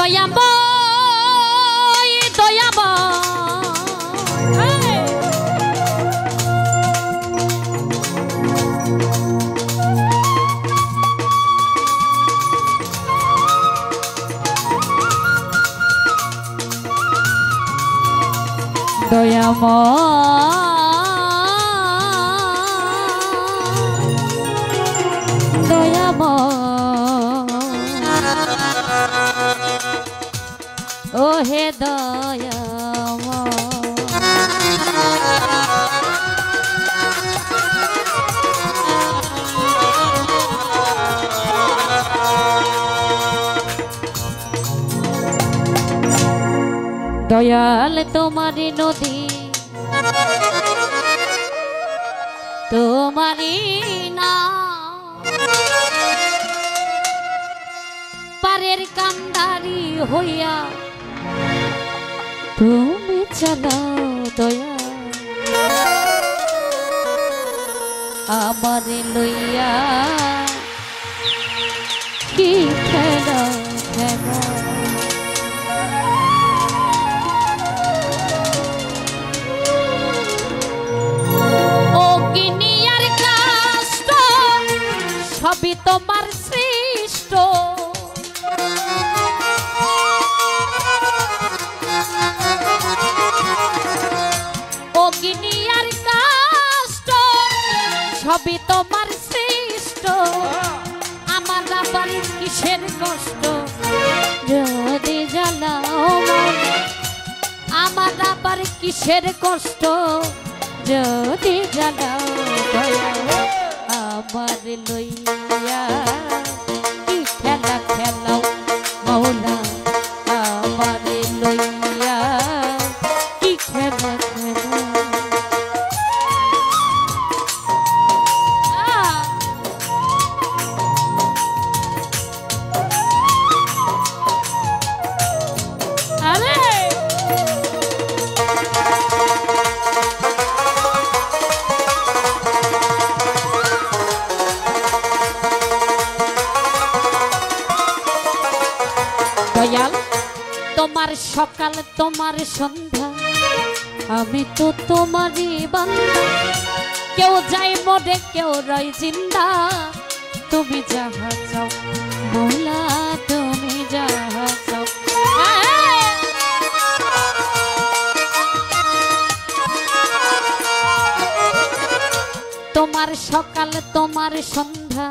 দয়াময় দয়াময় দয়াময় দয়াময় ও হে দয়াময় দয়াল তোমারি নদী তোমারি না পারের কান্দারি হইয়া তুমি চালাও দয়া আমারে লইয়া কি খেলা খেলা সবই তোমার সৃষ্ট অগ্নি আর কাষ্ট সবই তোমার সৃষ্ট আমার আবার কিসের কষ্ট যদি জ্বালাও আমার আবার কিসের কষ্ট যদি জ্বালাও আমার লইয়া কি খেলা খেলাও মৌলা আমার লইয়া কি খেলা খেলা আরে দয়াল তোমার সকাল তোমার সন্ধ্যা আমি তো তোমারই বান্দা কেউ যায় মরে কেউ রয় জিন্দা তুমি যাহা চাও মৌলা তুমি যাহা চাও তোমার সকাল তোমার সন্ধ্যা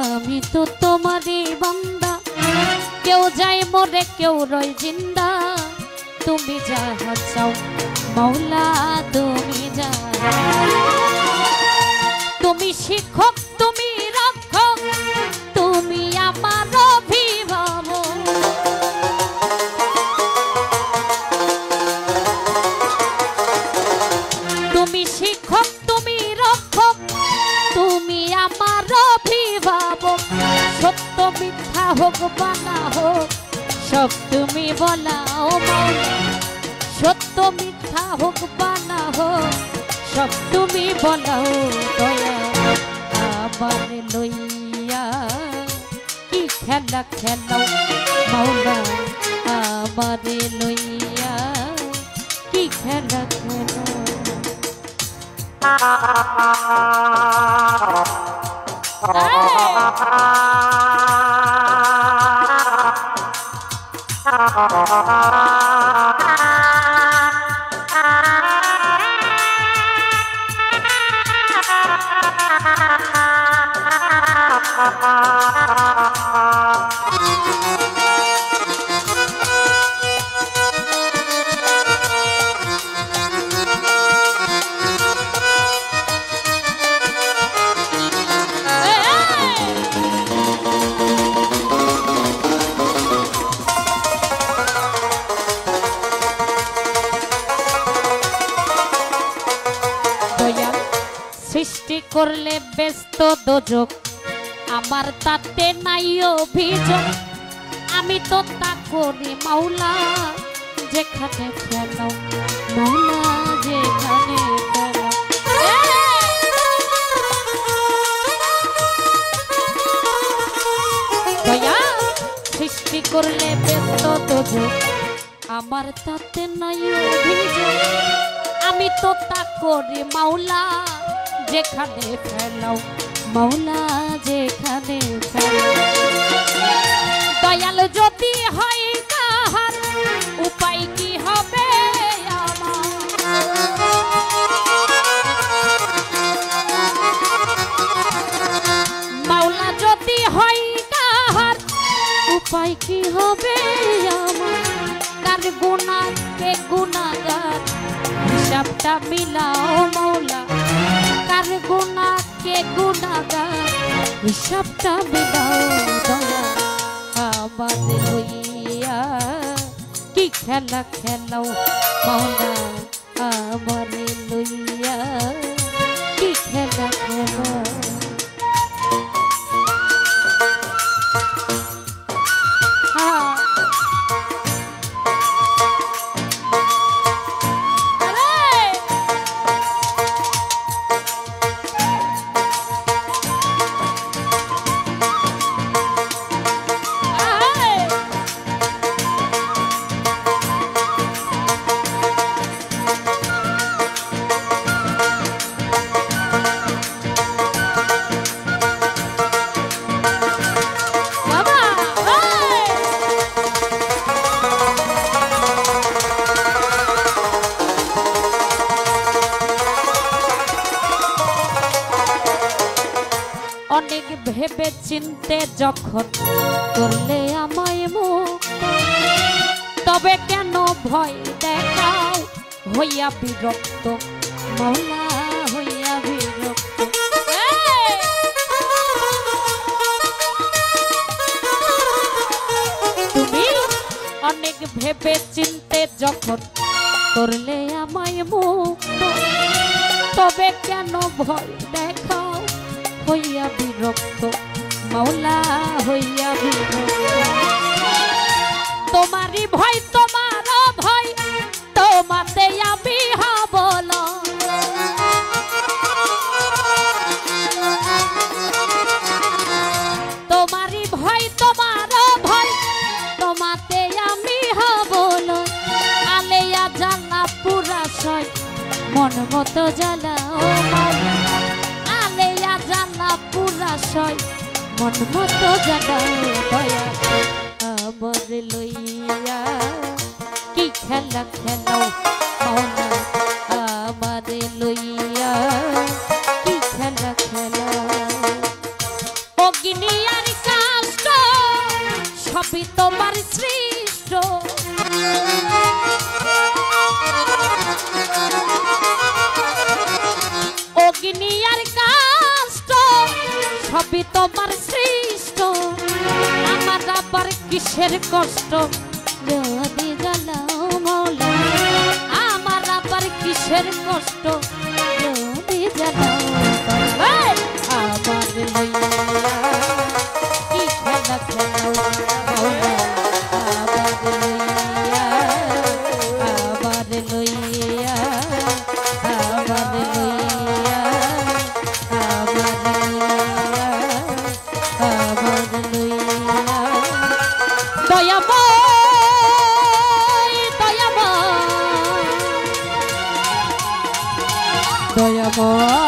আমি তো তোমারই বান্দা কেউ যায় মরে কেউ রয় জিন্দা তুমি যাহা চাও মৌলা তুমি যাহা তুমি শিক্ষক তুমি রক্ষক তুমি আমার অভিভাবক তুমি শিক্ষক তুমি রক্ষক তুমি আমার অভিভাবক সত্য মিথ্যা হোক বানা হোক সব তুমি বলাও সত্য মিথ্যা হোক বানা হোক সব তুমি বলাও দয়া আমার লইয়া কি খেলা খেলাও মৌলা আমার লইয়া কি খেলা খেলাও সৃষ্টি করলে ব্যস্ত দোজক আমার তাতে নাই অভিযোগ আমি তো তা করি মাওলা যেখানে ফেলো মাওলা যেখানে ফেলো দয়া সৃষ্টি সৃষ্টি করলে ব্যস্ত দোজো আমার তাতে নাই অভিযোগ আমি তো তা করি মাওলা যেখানে ফেলাও মাওলা যেখানে ফেলাও দয়াল যদি হয় কাহার উপায় কি হবে আমার মাওলা যদি হয় কাহার উপায় কি হবে আমার কার গুনাহ কে গুনাহগার হিসাবটা মিলাও মাওলা কার গুনাহ কে গুনাহগার হিসাবটা মিলাও দয়া আমাদের লইয়া কি খেলা খেলাও মাওলা আমারে লইয়া কি খেলা খেলাও অনেক ভেবে চিনতে যখন করলে আমায় মুক্ত তবে কেন ভয় দেখাও হইয়া বিরক্ত মাওলা হইয়া বিরক্ত তুমি অনেক ভেবে চিনতে যখন করলে আমায় মুক্ত তবে কেন ভয় দেখাও হইয়া বিরক্ত মাওলা হইয়া বিরক্ত তোমারই ভয় তোমার ভয় তোমাতে আমি হবল তোমারই ভয় তোমার ভয় তোমাতে আমি হবল আলেয়া জ্বালা পুরা সয় মন মতো জ্বালাও আলেয়া জ্বালা পুরা সয় মন মতো জ্বালাও দয়া আমার লইয়া কি খেলা খেলাও মাওলা আমার লইয়া কি খেলা খেলাও অগ্নি আর কাষ্ট সবই তোমার সৃষ্ট অগ্নি আর কাষ্ট সবই তোমার সৃষ্ট আমার আবার কিসের কষ্ট যদি জ্বালাও মাওলা আমার আবার কিসের কষ্ট যদি জ্বালাও আমার লইয়া কি খেলা খেলাও মাওলা আমার লইয়া আমার লইয়া আমার লইয়া আমার লইয়া দয়াময় দয়াময় দয়াময়